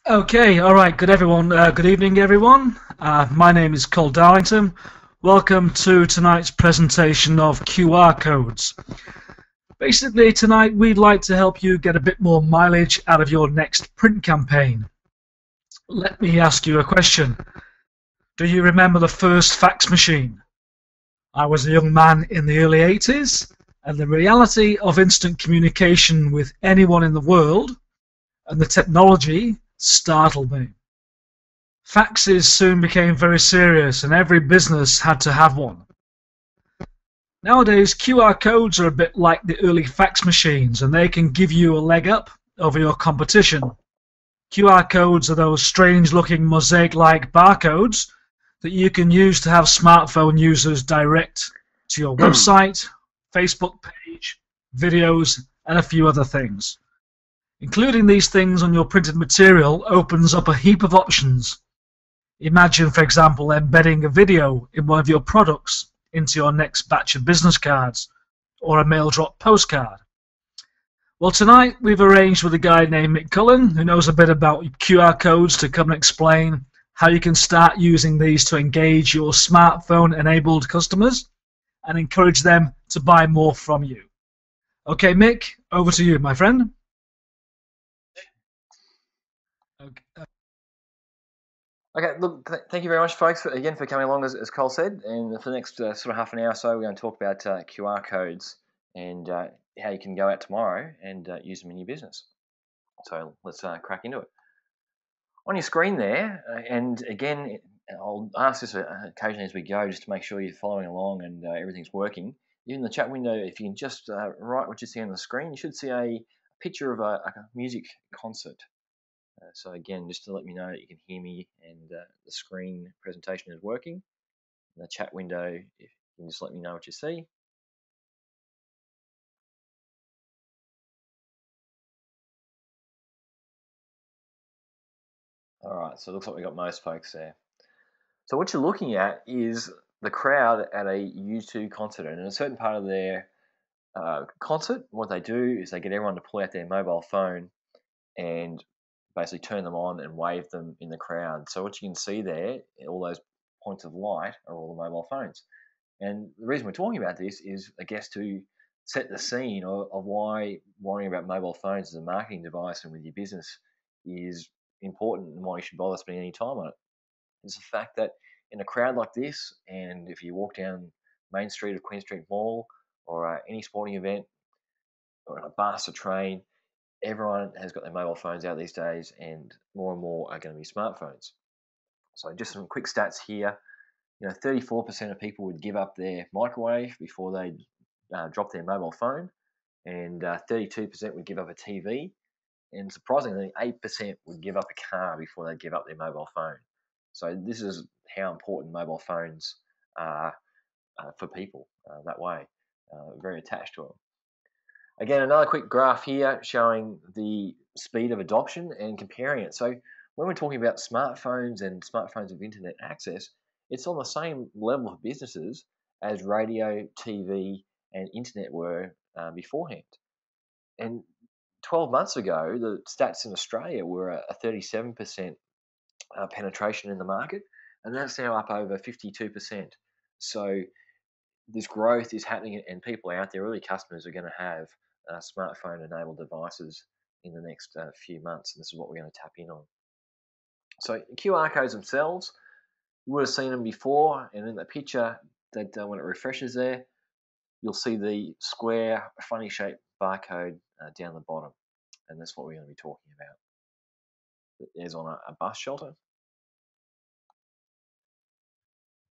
Okay, all right, good everyone. Good evening, everyone. My name is Cole Darlington. Welcome to tonight's presentation of QR codes. Basically, tonight we'd like to help you get a bit more mileage out of your next print campaign. Let me ask you a question. Do you remember the first fax machine? I was a young man in the early 80s, and the reality of instant communication with anyone in the world and the technology startled me. Faxes soon became very serious and every business had to have one. Nowadays, QR codes are a bit like the early fax machines and they can give you a leg up over your competition. QR codes are those strange looking mosaic-like barcodes that you can use to have smartphone users direct to your website, Facebook page, videos, and a few other things. Including these things on your printed material opens up a heap of options. Imagine, for example, embedding a video in one of your products into your next batch of business cards or a mail drop postcard. Well, tonight we've arranged with a guy named Mick Cullen who knows a bit about QR codes to come and explain how you can start using these to engage your smartphone-enabled customers and encourage them to buy more from you. Okay, Mick, over to you, my friend. Okay, look, thank you very much, folks, again for coming along, as Cole said. And for the next sort of half an hour or so, we're going to talk about QR codes and how you can go out tomorrow and use them in your business. So let's crack into it. On your screen there, and again, I'll ask this occasionally as we go, just to make sure you're following along and everything's working. In the chat window, if you can just write what you see on the screen, you should see a picture of a music concert. So again, just to let me know that you can hear me and the screen presentation is working. In the chat window, if you can just let me know what you see. All right, so it looks like we got most folks there. So what you're looking at is the crowd at a U2 concert, and in a certain part of their concert, what they do is they get everyone to pull out their mobile phone and basically turn them on and wave them in the crowd. So what you can see there, all those points of light are all the mobile phones. And the reason we're talking about this is, I guess, to set the scene of why worrying about mobile phones as a marketing device and with your business is important and why you should bother spending any time on it. It's the fact that in a crowd like this, and if you walk down Main Street of Queen Street Mall or any sporting event or on a bus or train, everyone has got their mobile phones out these days, and more are going to be smartphones. So just some quick stats here. 34% of people would give up their microwave before they drop their mobile phone, and 32% would give up a TV, and surprisingly, 8% would give up a car before they give up their mobile phone. So this is how important mobile phones are for people that way, very attached to them. Again, another quick graph here showing the speed of adoption and comparing it. So when we're talking about smartphones and smartphones with internet access, it's on the same level of businesses as radio, TV, and internet were beforehand. And 12 months ago, the stats in Australia were a 37% penetration in the market, and that's now up over 52%. So this growth is happening, and people out there, early customers, are going to have smartphone-enabled devices in the next few months, and this is what we're going to tap in on. So QR codes themselves, you would have seen them before, and in the picture that when it refreshes there, you'll see the square, funny shaped barcode down the bottom, and that's what we're going to be talking about. There's on a bus shelter.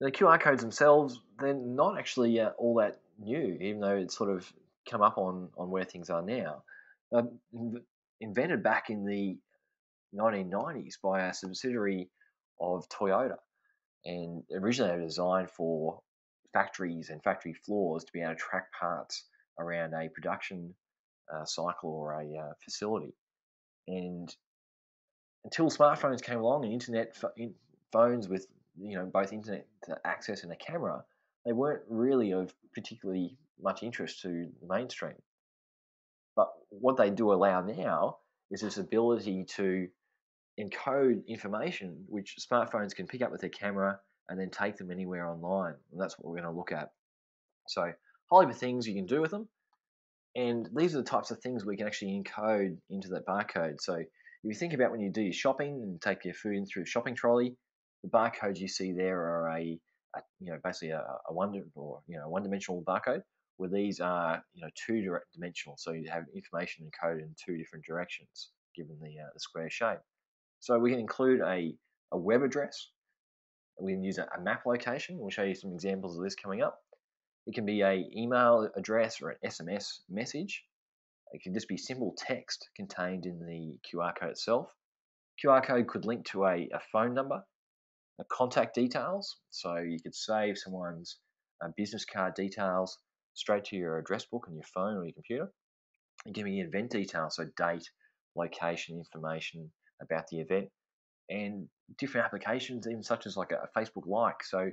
The QR codes themselves, they're not actually all that new, even though it's sort of come up on where things are now. Invented back in the 1990s by a subsidiary of Toyota, and originally they were designed for factories and factory floors to be able to track parts around a production cycle or a facility. And until smartphones came along and internet phones with both internet access and a camera, they weren't really of particularly much interest to the mainstream. But what they do allow now is this ability to encode information which smartphones can pick up with their camera and then take them anywhere online. And that's what we're going to look at. So, a whole heap of things you can do with them. And these are the types of things we can actually encode into that barcode. So, if you think about when you do your shopping and take your food in through a shopping trolley, the barcodes you see there are basically a one-dimensional barcode, where these are two-dimensional. So you have information encoded in two different directions, given the square shape. So we can include a web address. We can use a map location. We'll show you some examples of this coming up. It can be an email address or an SMS message. It can just be simple text contained in the QR code itself. QR code could link to a phone number, contact details. So you could save someone's business card details straight to your address book on your phone or your computer. And give me event details, so date, location, information about the event, and different applications, even such as like a Facebook like. So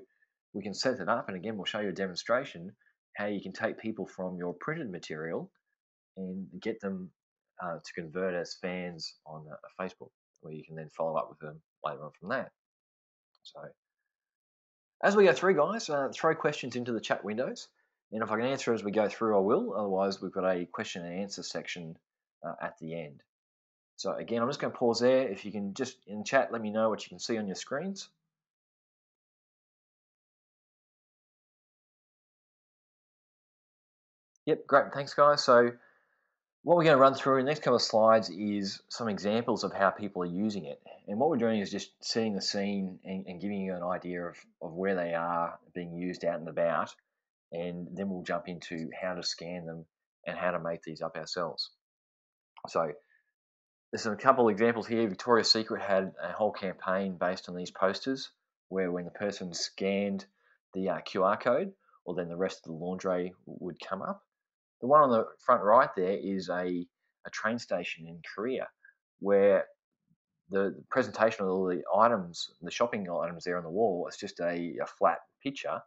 we can set it up, and again, we'll show you a demonstration how you can take people from your printed material and get them to convert as fans on Facebook, where you can then follow up with them later on from that. So as we go through, guys, throw questions into the chat windows, and if I can answer as we go through, I will. Otherwise, we've got a question and answer section at the end. So again, I'm just going to pause there. If you can just in chat, let me know what you can see on your screens. Yep, great. Thanks, guys. So what we're going to run through in the next couple of slides is some examples of how people are using it. And what we're doing is just setting the scene and giving you an idea of where they are being used out and about. And then we'll jump into how to scan them and how to make these up ourselves. So there's a couple of examples here. Victoria's Secret had a whole campaign based on these posters where when the person scanned the QR code, or then the rest of the lingerie would come up. The one on the front right there is a train station in Korea where the presentation of all the items, the shopping items there on the wall, is just a flat picture,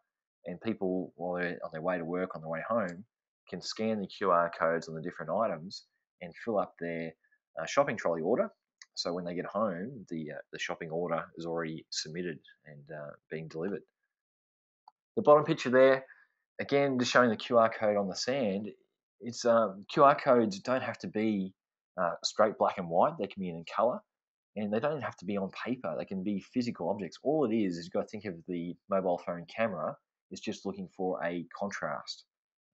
and people, while they're on their way to work, on their way home, can scan the QR codes on the different items and fill up their shopping trolley order. So when they get home, the shopping order is already submitted and being delivered. The bottom picture there, again, just showing the QR code on the sand. It's QR codes don't have to be straight black and white. They can be in color, and they don't have to be on paper. They can be physical objects. All it is you've got to think of the mobile phone camera is just looking for a contrast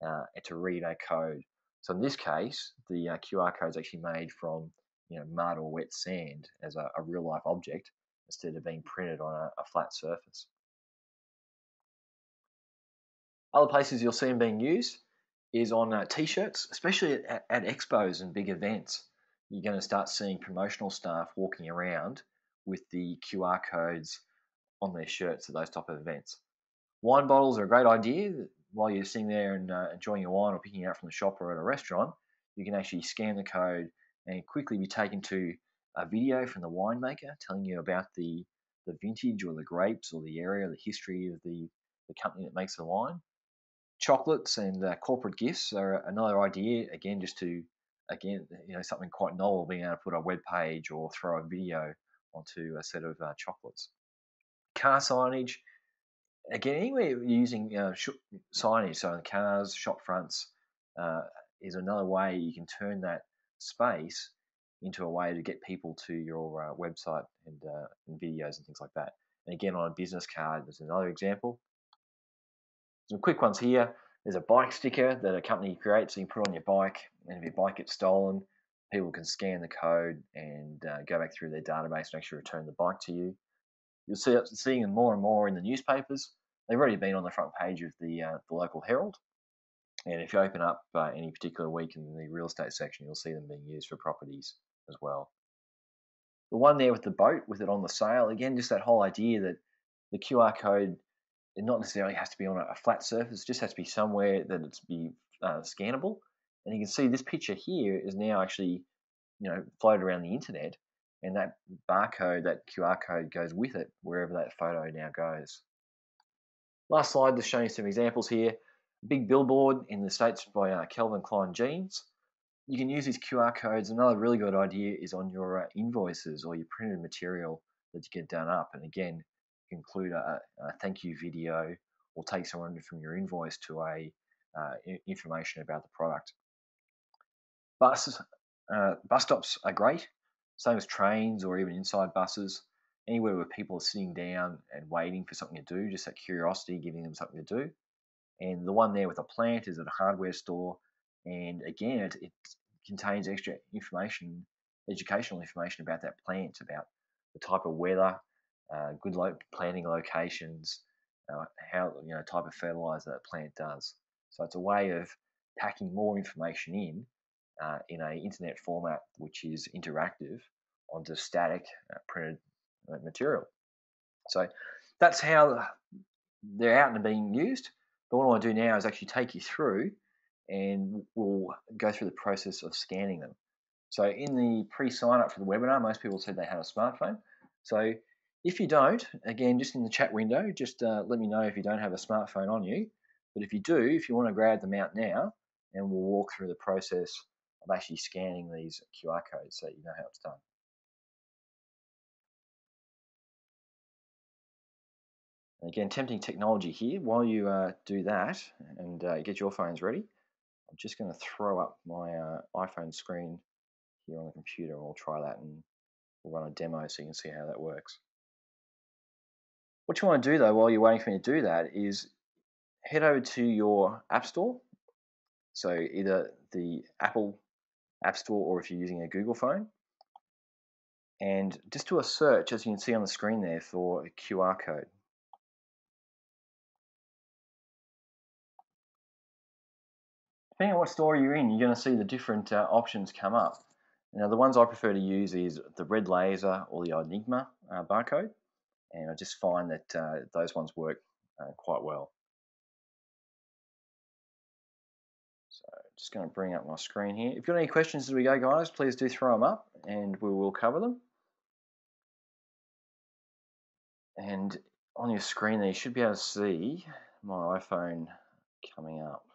to read a code. So in this case, the QR code is actually made from mud or wet sand as a real life object instead of being printed on a flat surface. Other places you'll see them being used is on T-shirts, especially at expos and big events. You're going to start seeing promotional staff walking around with the QR codes on their shirts at those type of events. Wine bottles are a great idea. While you're sitting there and enjoying your wine or picking it out from the shop or at a restaurant, you can actually scan the code and quickly be taken to a video from the winemaker telling you about the vintage or the grapes or the area, the history of the company that makes the wine. Chocolates and corporate gifts are another idea, again, just to, something quite novel, being able to put a web page or throw a video onto a set of chocolates. Car signage, again, anywhere you're using signage, so in cars, shop fronts, is another way you can turn that space into a way to get people to your website and videos and things like that. And again, on a business card, there's another example. Some quick ones here. There's a bike sticker that a company creates, so you can put on your bike, and if your bike gets stolen, people can scan the code and go back through their database and actually return the bike to you. You'll see seeing them more and more in the newspapers. They've already been on the front page of the local Herald, and if you open up any particular week in the real estate section, you'll see them being used for properties as well. The one there with the boat, with it on the sail, again, just that whole idea that the QR code, it not necessarily has to be on a flat surface, it just has to be somewhere that it's scannable. And you can see this picture here is now actually floated around the internet, and that barcode, that QR code, goes with it wherever that photo now goes. Last slide, just showing you some examples here. Big billboard in the States by Calvin Klein jeans. you can use these QR codes. Another really good idea is on your invoices or your printed material that you get done up. And again, include a thank you video or take someone from your invoice to a information about the product. Bus stops are great, same as trains or even inside buses. Anywhere where people are sitting down and waiting for something to do, just that curiosity, giving them something to do. And the one there with a plant is at a hardware store. And again, it contains extra information, educational information about that plant, about the type of weather, good planting locations, how type of fertilizer that plant does. So it's a way of packing more information in an internet format which is interactive onto static printed material. So that's how they're out and being used. But what I want to do now is actually take you through, and we'll go through the process of scanning them. So in the pre-sign up for the webinar, most people said they had a smartphone. So if you don't, again, just in the chat window, just let me know if you don't have a smartphone on you. But if you do, if you want to grab them out now, and we'll walk through the process of actually scanning these QR codes so you know how it's done. And again, tempting technology here. While you do that and get your phones ready, I'm just going to throw up my iPhone screen here on the computer, and we'll try that, and we'll run a demo so you can see how that works. What you want to do though, while you're waiting for me to do that, is head over to your App Store. So either the Apple App Store or if you're using a Google phone, and just do a search, as you can see on the screen there, for a QR code. Depending on what store you're in, you're going to see the different options come up. Now, the ones I prefer to use is the red laser or the Enigma barcode, and I just find that those ones work quite well. So just going to bring up my screen here. If you've got any questions as we go, guys, please do throw them up and we will cover them. And on your screen there, you should be able to see my iPhone coming up.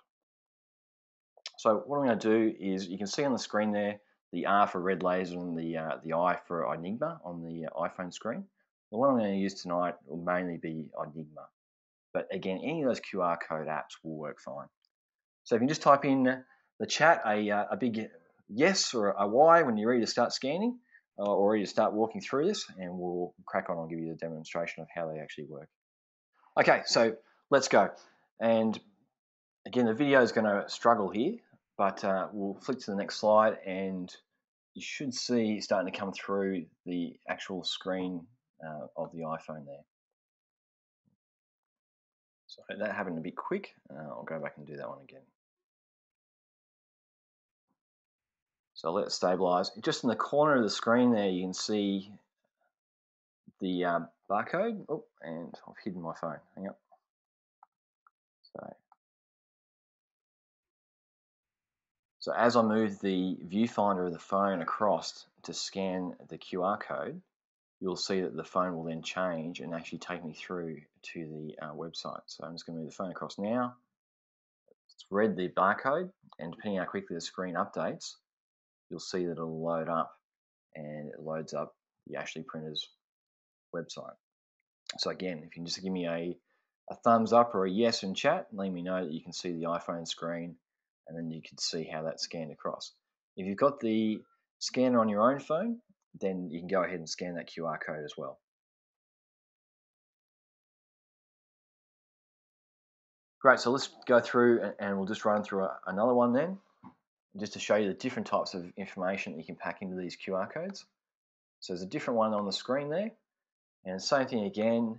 So what I'm going to do is, you can see on the screen there the R for red laser and the I for Enigma on the iPhone screen. The one I'm going to use tonight will mainly be Enigma. But again, any of those QR code apps will work fine. So if you can just type in the chat a big yes or a Y when you're ready to start scanning or ready to start walking through this, and we'll crack on. I'll give you the demonstration of how they actually work. Okay, so let's go. And again, the video is going to struggle here, but we'll flick to the next slide, and you should see starting to come through the actual screen of the iPhone there. So that happened a bit quick. I'll go back and do that one again. So let it stabilize. Just in the corner of the screen there, you can see the barcode. Oh, and I've hidden my phone. Hang on. So as I move the viewfinder of the phone across to scan the QR code, you'll see that the phone will then change and actually take me through to the website. So I'm just going to move the phone across now. It's read the barcode, and depending how quickly the screen updates, you'll see that it'll load up, and it loads up the Ashley Printers website. So again, if you can just give me a thumbs up or a yes in chat, letting me know that you can see the iPhone screen, and then you can see how that's scanned across. If you've got the scanner on your own phone, then you can go ahead and scan that QR code as well. Great, so let's go through and we'll just run through another one then, just to show you the different types of information that you can pack into these QR codes. So there's a different one on the screen there, and same thing again,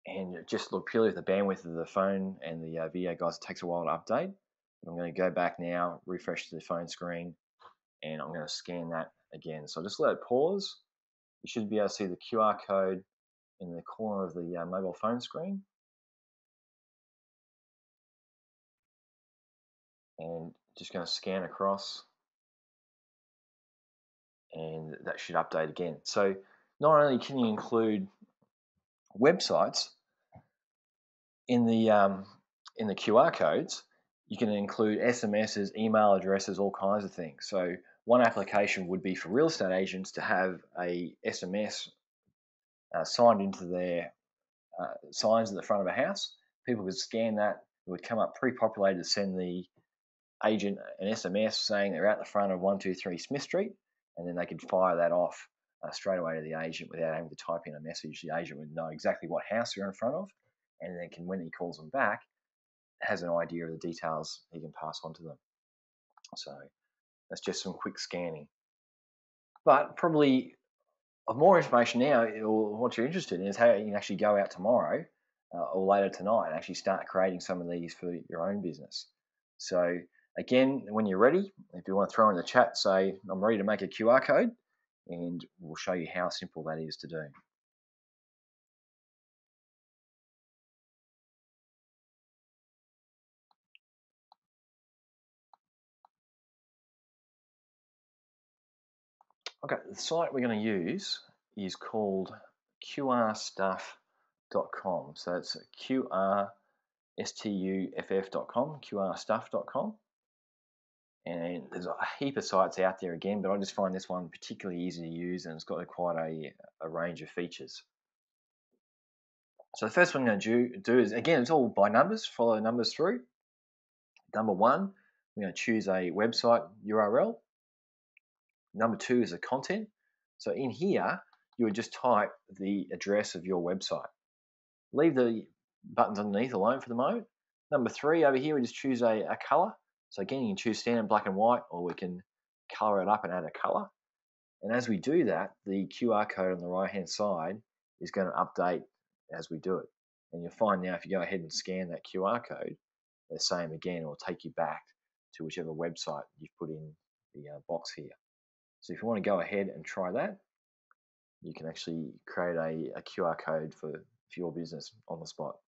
and just look purely at the bandwidth of the phone and the video, guys. It takes a while to update. I'm going to go back now, refresh the phone screen, and I'm going to scan that again. So just let it pause. You should be able to see the QR code in the corner of the mobile phone screen. And just going to scan across, and that should update again. So not only can you include websites in the QR codes, You can include SMSs, email addresses, all kinds of things. So one application would be for real estate agents to have a SMS signed into their signs at the front of a house. People could scan that. It would come up pre-populated to send the agent an SMS saying they're out the front of 123 Smith Street, and then they could fire that off straight away to the agent without having to type in a message. The agent would know exactly what house they're in front of, and then when he calls them back, has an idea of the details he can pass on to them. So that's just some quick scanning. But probably of more information now, or what you're interested in, is how you can actually go out tomorrow or later tonight and actually start creating some of these for your own business. So again, when you're ready, if you want to throw in the chat, say, I'm ready to make a QR code, and we'll show you how simple that is to do. Okay, the site we're going to use is called qrstuff.com. So it's qrstuff.com, qrstuff.com. And there's a heap of sites out there again, but I just find this one particularly easy to use, and it's got quite a range of features. So the first one I'm going to do is, again, it's all by numbers, follow the numbers through. Number one, we're going to choose a website URL. Number two is the content. So in here, you would just type the address of your website. Leave the buttons underneath alone for the moment. Number three, over here, we just choose a color. So again, you can choose standard black and white, or we can color it up and add a color. And as we do that, the QR code on the right-hand side is going to update as we do it. And you'll find now if you go ahead and scan that QR code, the same again, it will take you back to whichever website you've put in the box here. So if you want to go ahead and try that, you can actually create a QR code for your business on the spot.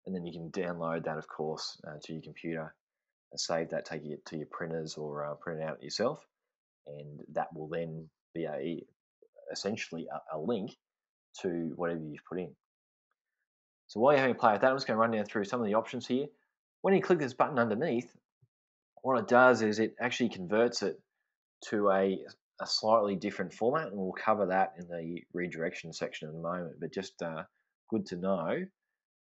And then you can download that, of course, to your computer, and save that, take it to your printers, or print it out yourself. And that will then be essentially a link to whatever you've put in. So while you're having a play with that, I'm just going to run down through some of the options here. When you click this button underneath, what it does is it actually converts it to a slightly different format, and we'll cover that in the redirection section in a moment. But just good to know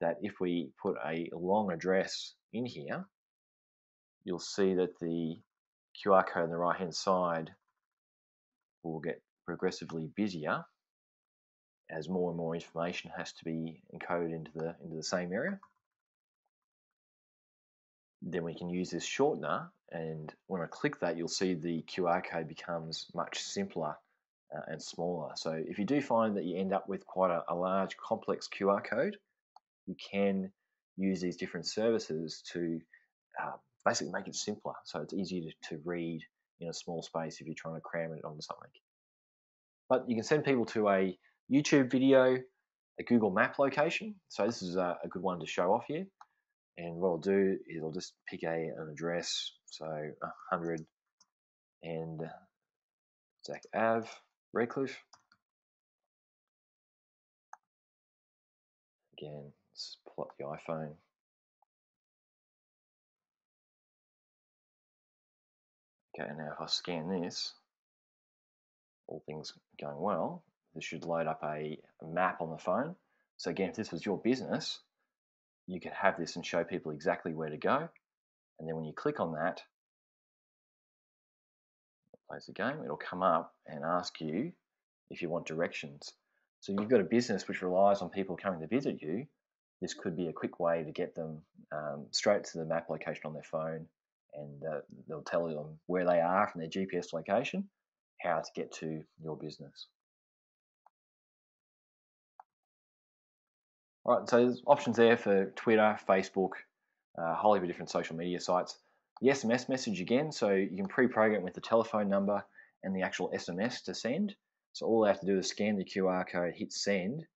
that if we put a long address in here, you'll see that the QR code on the right-hand side will get progressively busier as more and more information has to be encoded into the same area. Then we can use this shortener, and when I click that, you'll see the QR code becomes much simpler and smaller. So if you do find that you end up with quite a large, complex QR code, you can use these different services to basically make it simpler, so it's easier to read in a small space if you're trying to cram it onto something. But you can send people to a YouTube video, a Google Map location. So this is a good one to show off here. And what I'll do is I'll just pick an address, so 100 and Zach Ave, Redcliffe. Again, let's pull up the iPhone. Okay, now if I scan this, all things going well, this should load up a map on the phone. So again, if this was your business, you could have this and show people exactly where to go. And then when you click on that, plays the game, it'll come up and ask you if you want directions. So if you've got a business which relies on people coming to visit you, this could be a quick way to get them straight to the map location on their phone, and they'll tell them where they are from their GPS location, how to get to your business. All right, so there's options there for Twitter, Facebook, a whole heap of different social media sites. The SMS message again, so you can pre-program with the telephone number and the actual SMS to send. So all they have to do is scan the QR code, hit send,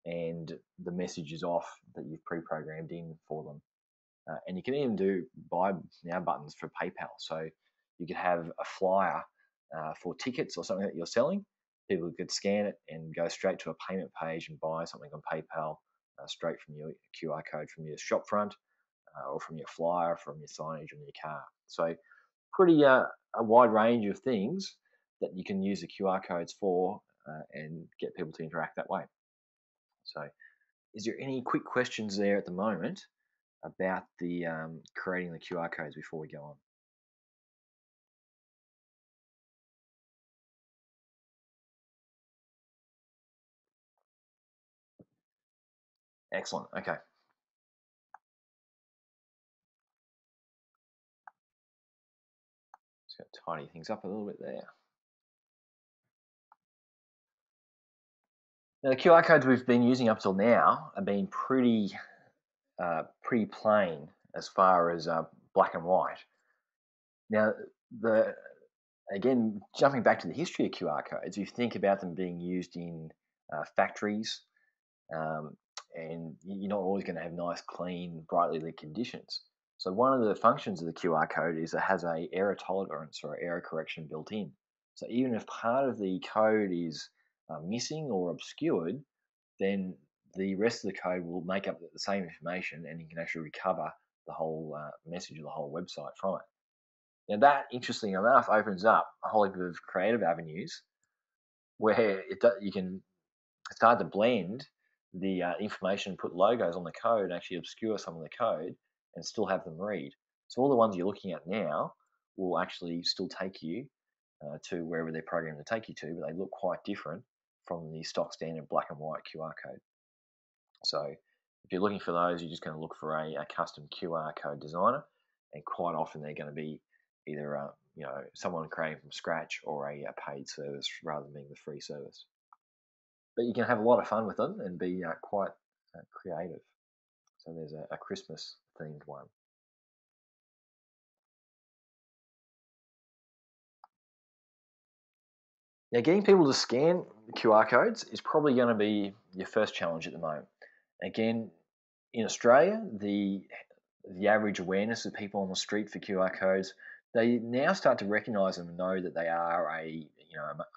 and the message is off that you've pre-programmed in for them. And you can even do buy now buttons for PayPal. So you could have a flyer for tickets or something that you're selling. People could scan it and go straight to a payment page and buy something on PayPal straight from your QR code from your shop front. or from your flyer, from your signage on your car. So pretty a wide range of things that you can use the QR codes for and get people to interact that way. So is there any quick questions there at the moment about the creating the QR codes before we go on? Excellent. Okay. Just going to tidy things up a little bit there. Now, the QR codes we've been using up till now have been pretty plain as far as black and white. Now, again, jumping back to the history of QR codes, you think about them being used in factories, and you're not always going to have nice, clean, brightly lit conditions. So one of the functions of the QR code is it has a error tolerance or error correction built in. So even if part of the code is missing or obscured, then the rest of the code will make up the same information, and you can actually recover the whole message of the whole website from it. Now that, interestingly enough, opens up a whole heap of creative avenues where you can start to blend the information, put logos on the code, and actually obscure some of the code and still have them read. So all the ones you're looking at now will actually still take you to wherever they're programmed to take you to, but they look quite different from the stock standard black and white QR code. So if you're looking for those, you're just going to look for a custom QR code designer, and quite often they're going to be either someone creating from scratch or a paid service rather than being the free service. But you can have a lot of fun with them and be quite creative. So there's a Christmas themed one. Now, getting people to scan QR codes is probably going to be your first challenge at the moment. Again, in Australia, the average awareness of people on the street for QR codes, they now start to recognise them and know that they are a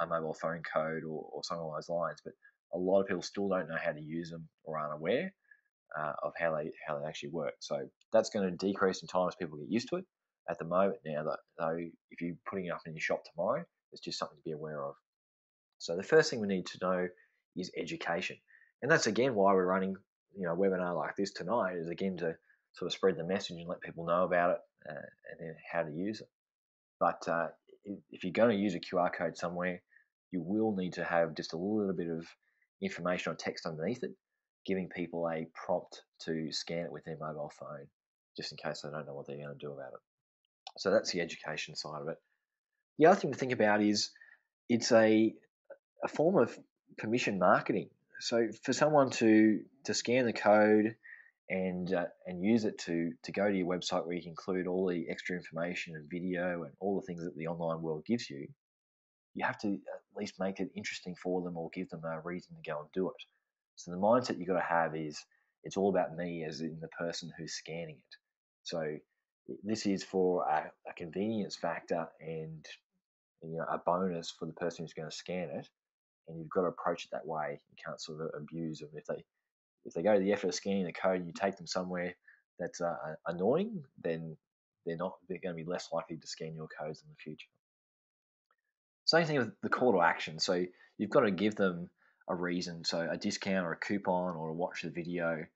mobile phone code or something along those lines. But a lot of people still don't know how to use them or aren't aware of how they actually work. So that's going to decrease in time as people get used to it. At the moment now, though, if you're putting it up in your shop tomorrow, it's just something to be aware of. So the first thing we need to know is education, and that's again why we're running a webinar like this tonight, is again to sort of spread the message and let people know about it and then how to use it. But if you're going to use a QR code somewhere, you will need to have just a little bit of information or text underneath it, giving people a prompt to scan it with their mobile phone, just in case they don't know what they're going to do about it. So that's the education side of it. The other thing to think about is it's a form of permission marketing. So for someone to scan the code and use it to go to your website where you can include all the extra information and video and all the things that the online world gives you, you have to at least make it interesting for them or give them a reason to go and do it. So the mindset you've got to have is it's all about me as in the person who's scanning it. So this is for a convenience factor and a bonus for the person who's going to scan it, and you've got to approach it that way. You can't sort of abuse them. If they go to the effort of scanning the code and you take them somewhere that's annoying, then they're going to be less likely to scan your codes in the future. Same thing with the call to action. So you've got to give them a reason, so a discount or a coupon or to watch the video,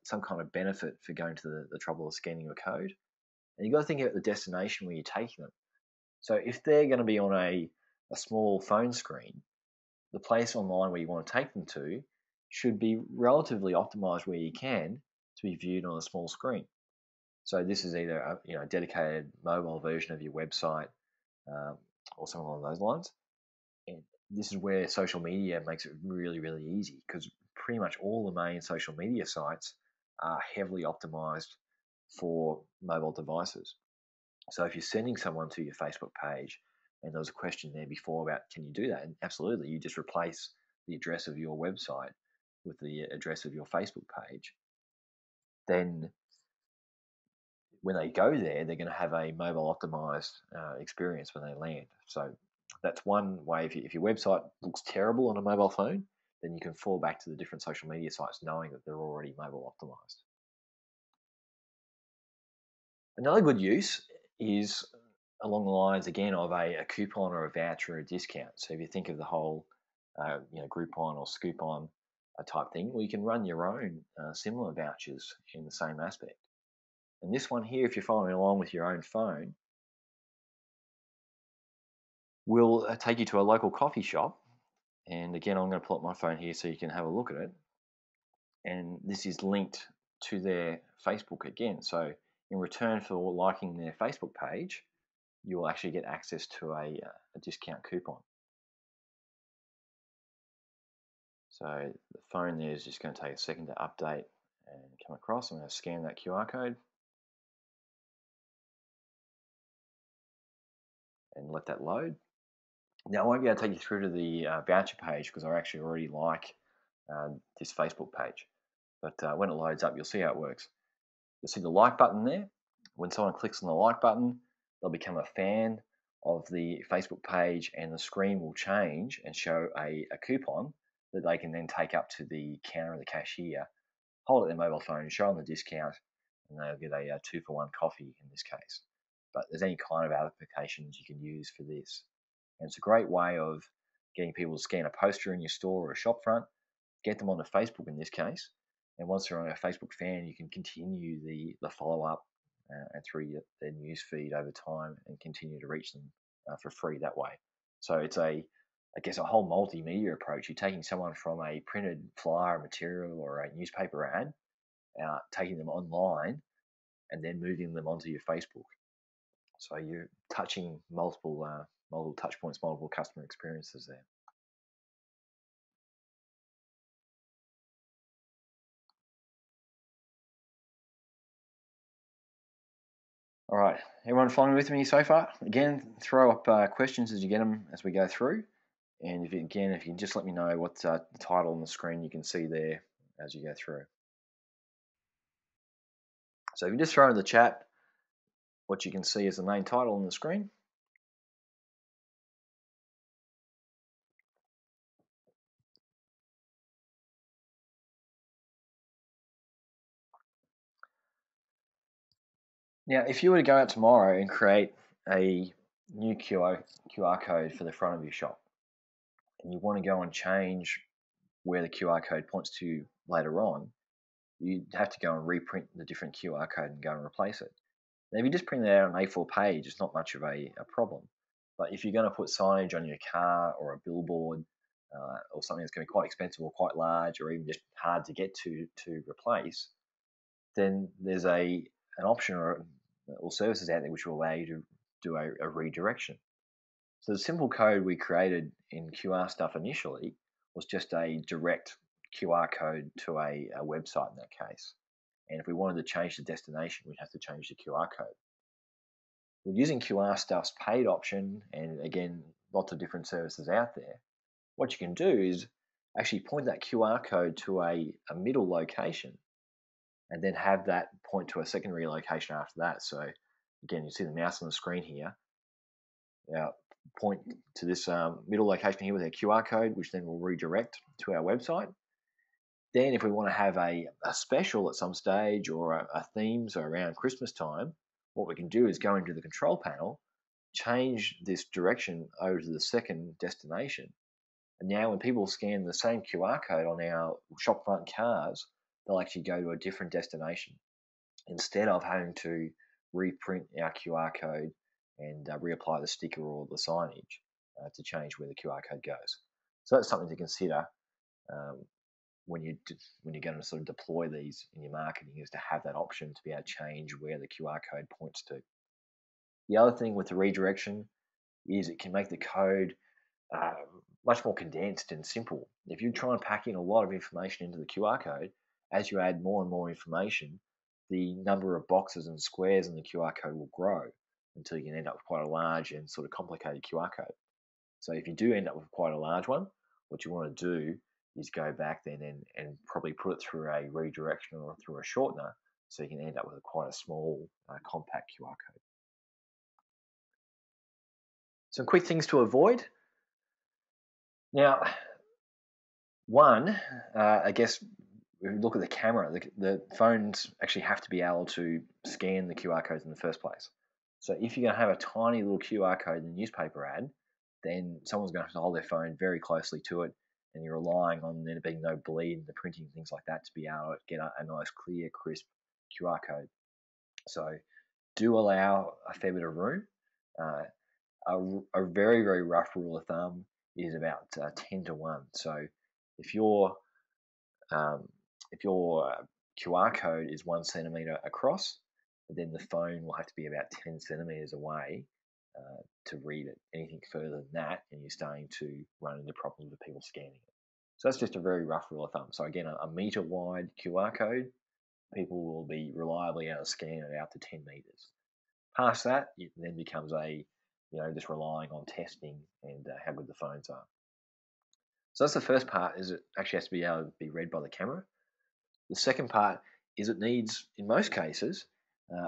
some kind of benefit for going to the trouble of scanning your code. And you've got to think about the destination where you're taking them. So if they're going to be on a small phone screen, the place online where you want to take them to should be relatively optimized where you can to be viewed on a small screen. So this is either a dedicated mobile version of your website or something along those lines. And this is where social media makes it really, really easy, because pretty much all the main social media sites are heavily optimized for mobile devices. So if you're sending someone to your Facebook page, and there was a question there before about can you do that, and absolutely, you just replace the address of your website with the address of your Facebook page, then when they go there, they're going to have a mobile optimized experience when they land. So that's one way. If your website looks terrible on a mobile phone, then you can fall back to the different social media sites knowing that they're already mobile optimized. Another good use is along the lines again of a coupon or a voucher or a discount. So if you think of the whole Groupon or Scoopon type thing, well, you can run your own similar vouchers in the same aspect. And this one here, if you're following along with your own phone, will take you to a local coffee shop. And again, I'm going to pull up my phone here so you can have a look at it. And this is linked to their Facebook again. So in return for liking their Facebook page, you will actually get access to a discount coupon. So the phone there is just going to take a second to update and come across. I'm going to scan that QR code and let that load. Now I won't be able to take you through to the voucher page because I actually already like this Facebook page. But when it loads up, you'll see how it works. You'll see the like button there. When someone clicks on the like button, they'll become a fan of the Facebook page, and the screen will change and show a coupon that they can then take up to the counter of the cashier, hold at their mobile phone, show them the discount, and they'll get a 2-for-1 coffee in this case. But there's any kind of applications you can use for this. And it's a great way of getting people to scan a poster in your store or a shop front, get them onto Facebook in this case, and once they're on a Facebook fan, you can continue the follow-up and through their news feed over time and continue to reach them for free that way. So it's I guess a whole multimedia approach. You're taking someone from a printed flyer material or a newspaper ad, taking them online, and then moving them onto your Facebook. So you're touching multiple touch points, multiple customer experiences there. All right, everyone following with me so far? Again, throw up questions as you get them as we go through. And if you can just let me know what the title on the screen you can see there as you go through. So if you just throw in the chat what you can see as the main title on the screen. Now, if you were to go out tomorrow and create a new QR code for the front of your shop, and you want to go and change where the QR code points to later on, you'd have to go and reprint the different QR code and go and replace it. Now, if you just print it out on an A4 page, it's not much of a problem. But if you're going to put signage on your car or a billboard or something that's going to be quite expensive or quite large or even just hard to get to replace, then there's an option or services out there which will allow you to do a redirection. So the simple code we created in QR stuff initially was just a direct QR code to a website in that case. And if we wanted to change the destination, we'd have to change the QR code. Well, using QR stuff's paid option, and again, lots of different services out there, what you can do is actually point that QR code to a middle location and then have that point to a secondary location after that. So again, you see the mouse on the screen here. Now, point to this middle location here with our QR code, which then will redirect to our website. Then if we want to have a special at some stage or a theme, so around Christmas time, what we can do is go into the control panel, change this direction over to the second destination. And now when people scan the same QR code on our shopfront cars, they'll actually go to a different destination instead of having to reprint our QR code and reapply the sticker or the signage to change where the QR code goes. So that's something to consider when you're going to sort of deploy these in your marketing, is to have that option to be able to change where the QR code points to. The other thing with the redirection is it can make the code much more condensed and simple. If you try and pack in a lot of information into the QR code, as you add more and more information, the number of boxes and squares in the QR code will grow until you can end up with quite a large and sort of complicated QR code. So if you do end up with quite a large one, what you want to do is go back then and probably put it through a redirection or through a shortener, so you can end up with quite a small, compact QR code. Some quick things to avoid. Now, one, I guess you look at the camera, the phones actually have to be able to scan the QR codes in the first place. So if you're going to have a tiny little QR code in a newspaper ad, then someone's going to have to hold their phone very closely to it, and you're relying on there being no bleed in the printing, things like that, to be able to get a nice, clear, crisp QR code. So do allow a fair bit of room. A very, very rough rule of thumb is about 10 to 1. So if your QR code is 1 centimeter across, then the phone will have to be about 10 centimeters away to read it. Anything further than that, and you're starting to run into problems with people scanning it. So that's just a very rough rule of thumb. So again, a meter wide QR code, people will be reliably able to scan it out to 10 meters. Past that, it then becomes just relying on testing and how good the phones are. So that's the first part, is it actually has to be able to be read by the camera. The second part is it needs, in most cases,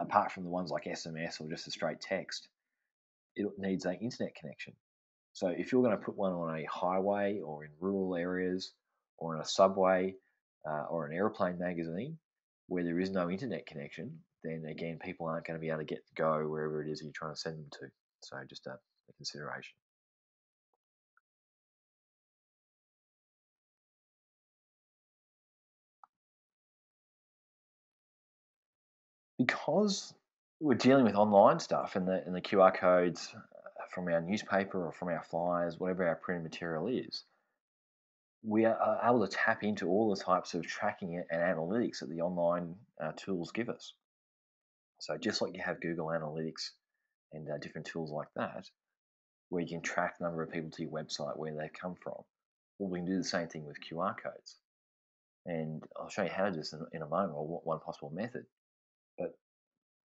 apart from the ones like SMS or just a straight text, it needs an internet connection. So if you're going to put one on a highway or in rural areas or in a subway or an airplane magazine where there is no internet connection, then again, people aren't going to be able to get to go wherever it is you're trying to send them to. So just a consideration. Because we're dealing with online stuff and the QR codes from our newspaper or from our flyers, whatever our printed material is, we are able to tap into all the types of tracking and analytics that the online tools give us. So just like you have Google Analytics and different tools like that, where you can track the number of people to your website, where they've come from, well, we can do the same thing with QR codes. And I'll show you how to do this in a moment, or one possible method. But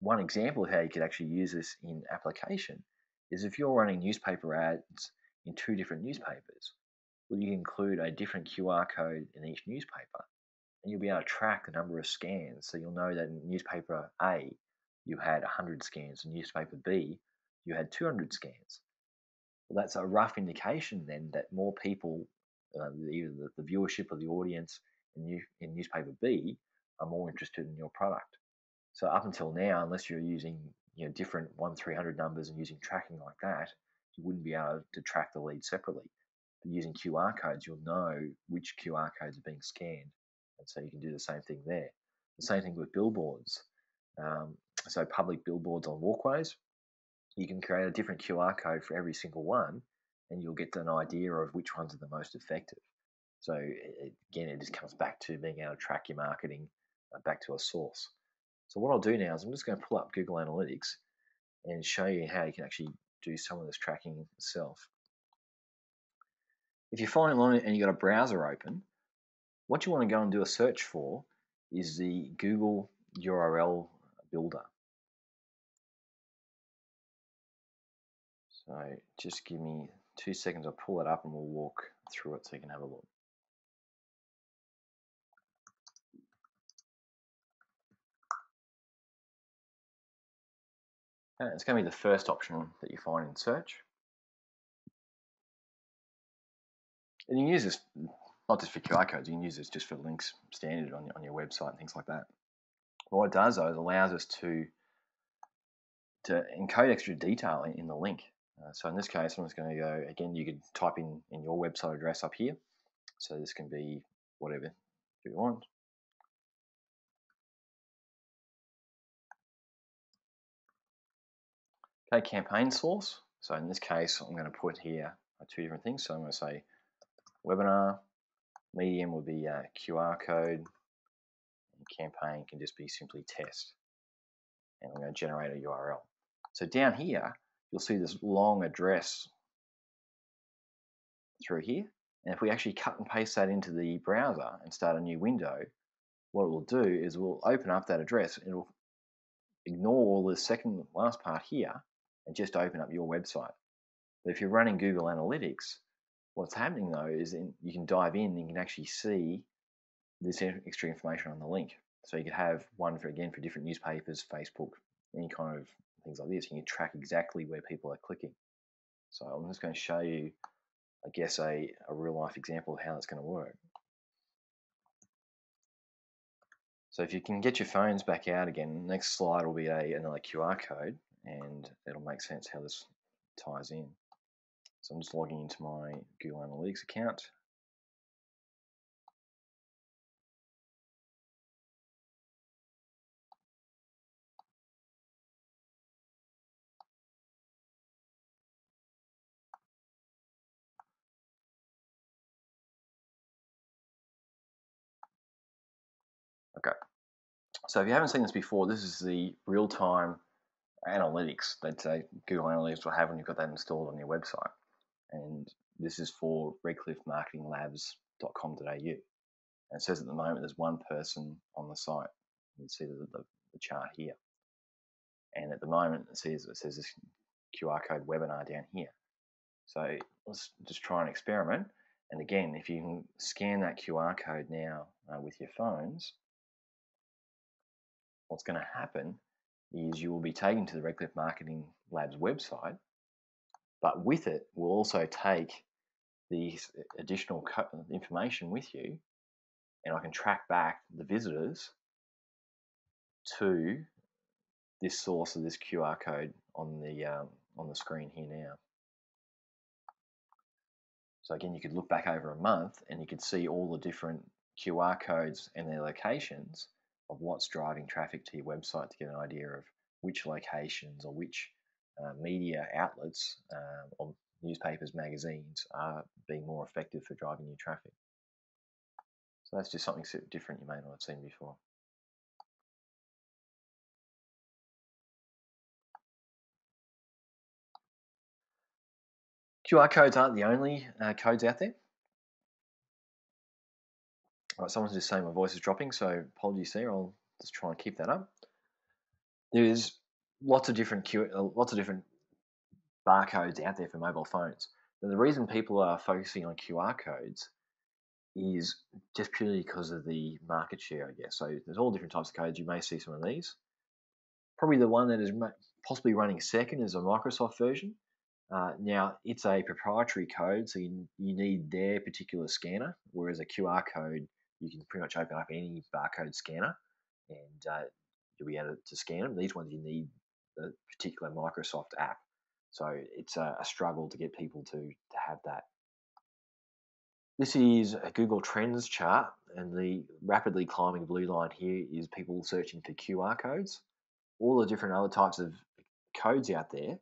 one example of how you could actually use this in application is if you're running newspaper ads in 2 different newspapers, well, you can include a different QR code in each newspaper, and you'll be able to track the number of scans. So you'll know that in newspaper A, you had 100 scans, in newspaper B, you had 200 scans. Well, that's a rough indication then that more people, either the viewership or the audience in newspaper B, are more interested in your product. So up until now, unless you're using different 1-300 numbers and using tracking like that, you wouldn't be able to track the leads separately. But using QR codes, you'll know which QR codes are being scanned, and so you can do the same thing there. The same thing with billboards. So public billboards on walkways, you can create a different QR code for every single one, and you'll get an idea of which ones are the most effective. So again, it just comes back to being able to track your marketing back to a source. So what I'll do now is I'm just going to pull up Google Analytics and show you how you can actually do some of this tracking yourself. If you're following along and you've got a browser open, what you want to go and do a search for is the Google URL builder. So just give me 2 seconds, I'll pull it up and we'll walk through it so you can have a look. And it's going to be the first option that you find in search. And you can use this not just for QR codes, you can use this just for links standard on your website and things like that. What it does, though, is allows us to encode extra detail in the link. So in this case, I'm just going to go, again, you could type in your website address up here. So this can be whatever you want. Okay, campaign source. So in this case, I'm going to put here 2 different things. So I'm going to say webinar, medium will be QR code, and campaign can just be simply test. And I'm going to generate a URL. So down here, you'll see this long address through here. And if we actually cut and paste that into the browser and start a new window, what it will do is we'll open up that address. It'll ignore all the last part here and just open up your website. But if you're running Google Analytics, what's happening though is you can dive in and you can actually see this extra information on the link. So you could have one for different newspapers, Facebook, any kind of things like this. You can track exactly where people are clicking. So I'm just going to show you, I guess, a real life example of how that's going to work. So if you can get your phones back out again, next slide will be another QR code, and it'll make sense how this ties in. So I'm just logging into my Google Analytics account. Okay. So if you haven't seen this before, this is the real-time analytics that Google Analytics will have when you've got that installed on your website. And this is for redcliffemarketinglabs.com.au. And it says at the moment there's one person on the site. You can see the chart here. And at the moment it says this QR code webinar down here. So let's just try an experiment. And again, if you can scan that QR code now with your phones, what's going to happen is you will be taken to the Redcliffe Marketing Labs website, but with it we'll also take the additional information with you, and I can track back the visitors to this source of this QR code on the screen here now. So again, you could look back over a month and you could see all the different QR codes and their locations of what's driving traffic to your website to get an idea of which locations or which media outlets or newspapers, magazines are being more effective for driving your traffic. So that's just something different you may not have seen before. QR codes aren't the only codes out there. All right, someone's just saying my voice is dropping, so apologies there. I'll just try and keep that up. There's lots of different barcodes out there for mobile phones. Now, the reason people are focusing on QR codes is just purely because of the market share, I guess. So there's all different types of codes. You may see some of these. Probably the one that is possibly running second is a Microsoft version. Now, it's a proprietary code, so you need their particular scanner, whereas a QR code, you can pretty much open up any barcode scanner and you'll be able to scan them. These ones you need the particular Microsoft app. So it's a struggle to get people to have that. This is a Google Trends chart, and the rapidly climbing blue line here is people searching for QR codes. All the different other types of codes out there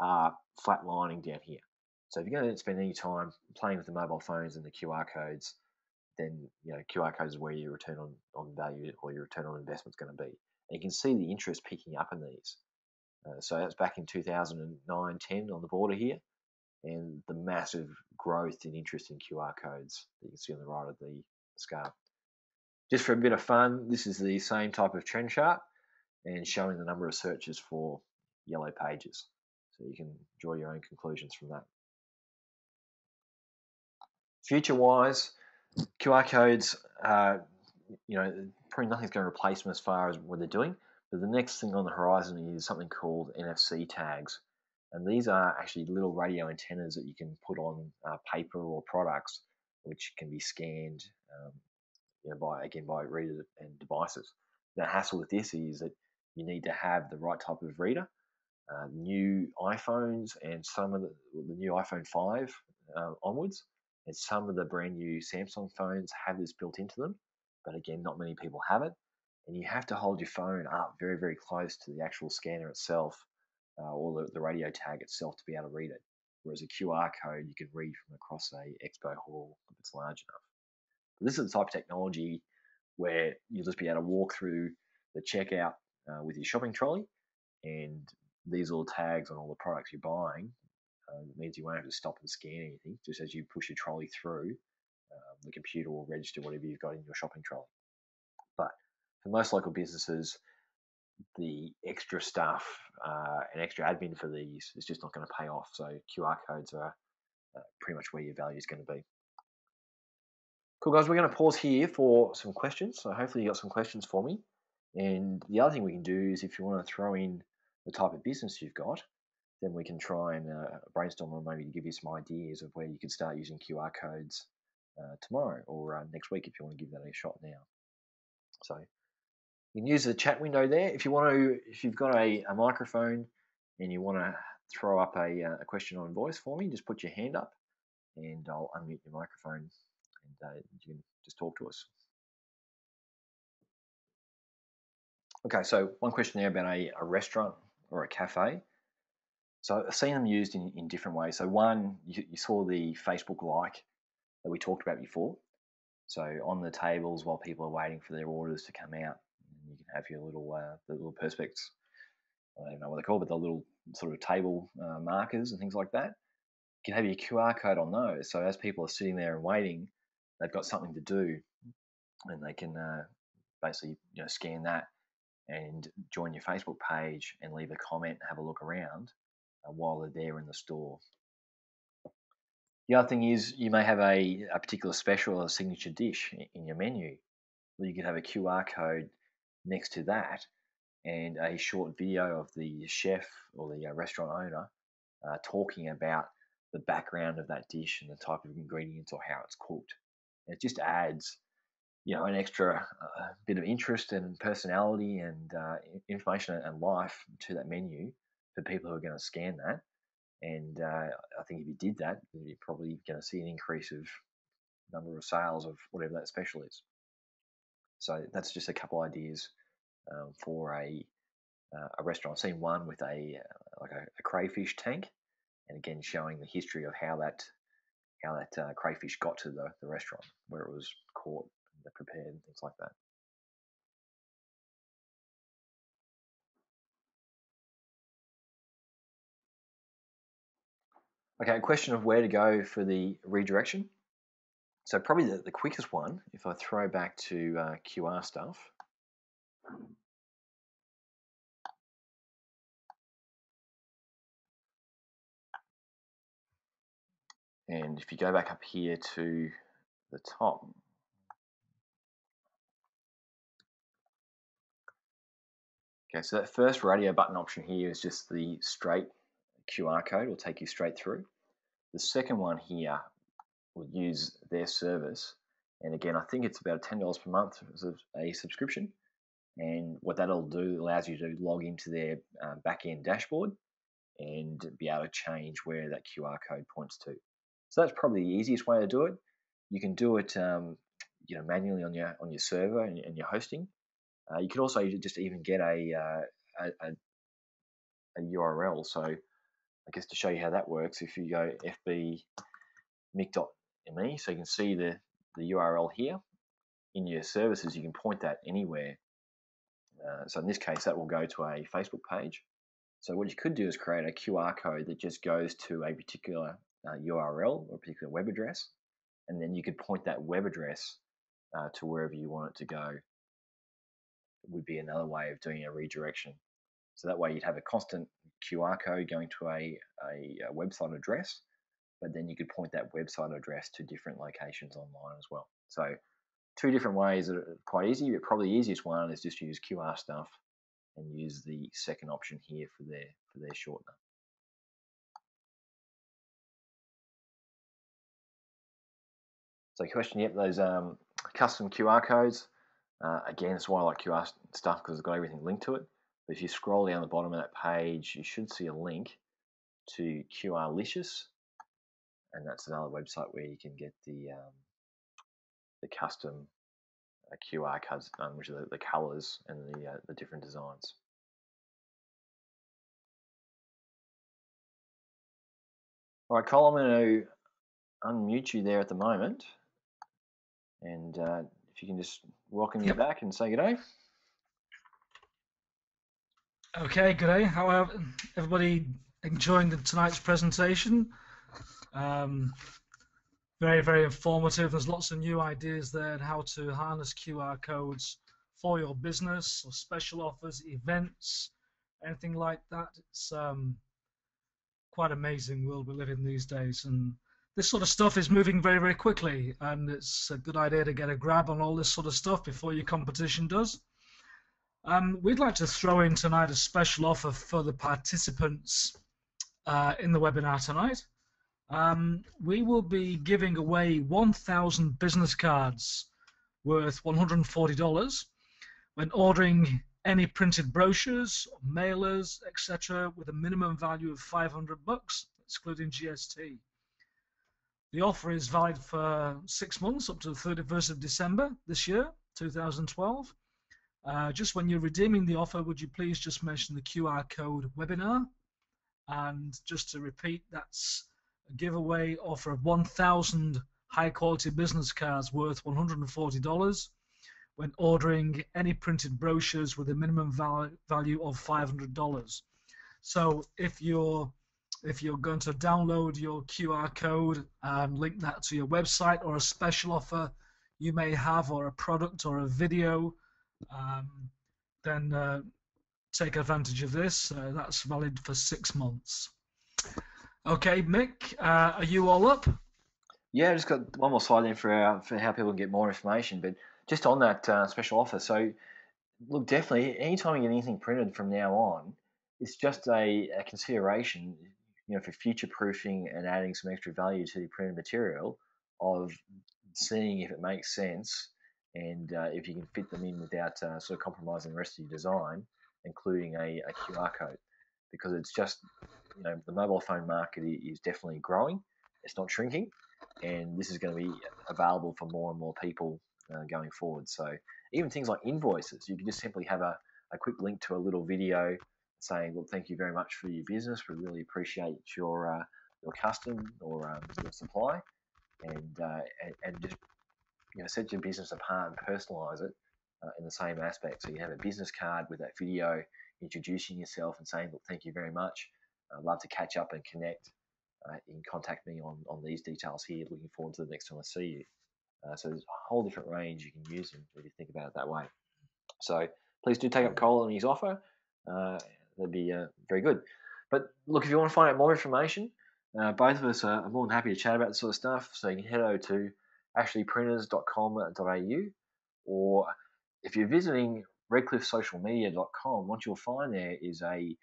are flatlining down here. So if you're going to spend any time playing with the mobile phones and the QR codes, then QR codes is where your return on value or your return on investment is going to be. And you can see the interest picking up in these. So that's back in 2009-10 on the border here, and the massive growth in interest in QR codes that you can see on the right of the scale. Just for a bit of fun, this is the same type of trend chart and showing the number of searches for yellow pages. So you can draw your own conclusions from that. Future-wise, QR codes, probably nothing's going to replace them as far as what they're doing. But the next thing on the horizon is something called NFC tags. And these are actually little radio antennas that you can put on paper or products, which can be scanned by readers and devices. The hassle with this is that you need to have the right type of reader. New iPhones and some of the new iPhone 5 onwards, and some of the brand new Samsung phones have this built into them, but again, not many people have it. And you have to hold your phone up very, very close to the actual scanner itself or the radio tag itself to be able to read it. Whereas a QR code you can read from across a expo hall if it's large enough. But this is the type of technology where you'll just be able to walk through the checkout with your shopping trolley, and these little tags on all the products you're buying means you won't have to stop and scan anything. Just as you push your trolley through, the computer will register whatever you've got in your shopping trolley. But for most local businesses, the extra stuff and extra admin for these is just not going to pay off. So QR codes are pretty much where your value is going to be. Cool, guys, we're going to pause here for some questions. So hopefully you got some questions for me. And the other thing we can do is if you want to throw in the type of business you've got, then we can try and brainstorm on maybe to give you some ideas of where you could start using QR codes tomorrow or next week if you want to give that a shot now. So You can use the chat window there. If you want to, if you've got a microphone and you want to throw up a question on voice for me, just put your hand up and I'll unmute your microphone and you can just talk to us. Okay, so one question there about a restaurant or a cafe. So I've seen them used in different ways. So one, you saw the Facebook like that we talked about before. So on the tables while people are waiting for their orders to come out, you can have your little the little perspex. I don't know what they're called, but the little sort of table markers and things like that. You can have your QR code on those. So as people are sitting there and waiting, they've got something to do, and they can basically scan that and join your Facebook page and leave a comment and have a look around while they're there in the store. The other thing is you may have a particular special or a signature dish in your menu. Well, you could have a QR code next to that and a short video of the chef or the restaurant owner talking about the background of that dish and the type of ingredients or how it's cooked. And it just adds, an extra bit of interest and personality and information and life to that menu for people who are going to scan that. And I think if you did that, you're probably going to see an increase of number of sales of whatever that special is. So that's just a couple ideas for a restaurant. I've seen one with a crayfish tank, and again showing the history of how that crayfish got to the restaurant, where it was caught and prepared and things like that. Okay, a question of where to go for the redirection. So probably the quickest one, if I throw back to QR stuff. And if you go back up here to the top, okay, so that first radio button option here is just the straight QR code, will take you straight through. The second one here will use their service, and again, I think it's about $10 per month as a subscription. And what that'll do allows you to log into their back-end dashboard and be able to change where that QR code points to. So that's probably the easiest way to do it. You can do it, manually on your server and your hosting. You could also just even get a URL. So I guess to show you how that works, if you go fbmic.me, so you can see the URL here in your services, you can point that anywhere. So in this case, that will go to a Facebook page. So what you could do is create a QR code that just goes to a particular URL or a particular web address, and then you could point that web address to wherever you want it to go. It would be another way of doing a redirection. So that way you'd have a constant QR code going to a website address, but then you could point that website address to different locations online as well. So two different ways that are quite easy, but probably the easiest one is just use QR stuff and use the second option here for their shortener. So question, yep, those custom QR codes. Again, that's why I like QR stuff, because it's got everything linked to it. But if you scroll down the bottom of that page, you should see a link to QRlicious, and that's another website where you can get the custom QR codes, which are the colors and the different designs. All right, Cole, I'm going to unmute you there at the moment, and if you can just welcome you back and say good day. Okay, good day. How are everybody enjoying tonight's presentation? Very, very informative. There's lots of new ideas there on how to harness QR codes for your business or special offers, events, anything like that. It's quite amazing world we live in these days, and this sort of stuff is moving very, very quickly, and it's a good idea to get a grab on all this sort of stuff before your competition does. We'd like to throw in tonight a special offer for the participants in the webinar tonight. We will be giving away 1,000 business cards worth $140 when ordering any printed brochures, mailers, etc., with a minimum value of $500, excluding GST. The offer is valid for 6 months up to the 31st of December this year, 2012. Just when you're redeeming the offer, would you please just mention the QR code webinar? And just to repeat, that's a giveaway offer of 1,000 high-quality business cards worth $140 when ordering any printed brochures with a minimum value of $500. So if you're going to download your QR code and link that to your website or a special offer you may have, or a product or a video, then take advantage of this. That's valid for 6 months. Okay, Mick, are you all up? Yeah, I just got one more slide in for how people can get more information. But just on that special offer, so look, definitely, anytime you get anything printed from now on, it's just a consideration, for future proofing and adding some extra value to the printed material, of seeing if it makes sense and if you can fit them in without sort of compromising the rest of your design, including a QR code, because it's just, the mobile phone market is definitely growing. It's not shrinking, and this is going to be available for more and more people going forward. So even things like invoices, you can just simply have a quick link to a little video saying, look, thank you very much for your business. We really appreciate your custom or your supply, and just set your business apart and personalize it in the same aspect. So you have a business card with that video introducing yourself and saying, look, thank you very much. I'd love to catch up and connect. You can contact me on these details here. Looking forward to the next time I see you. So there's a whole different range you can use if you think about it that way. So please do take up Cole and his offer. That'd be very good. But look, if you want to find out more information, both of us are more than happy to chat about this sort of stuff. So you can head over to ashleyprinters.com.au, or if you're visiting redcliffesocialmedia.com, what you'll find there is a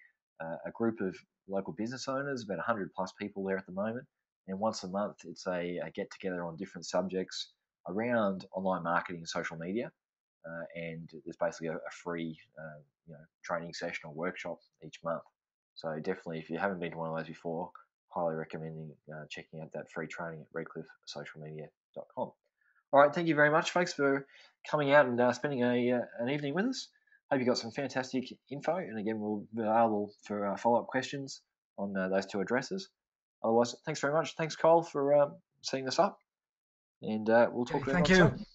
group of local business owners, about 100 plus people there at the moment. And once a month, it's a get together on different subjects around online marketing and social media. And there's basically a free training session or workshop each month. So definitely, if you haven't been to one of those before, highly recommending checking out that free training at redcliffesocialmedia.com. All right, thank you very much, folks, for coming out and spending an evening with us. Hope you got some fantastic info, and again, we'll be available for follow-up questions on those two addresses. Otherwise, thanks very much. Thanks, Cole, for setting this up, and we'll talk to you soon.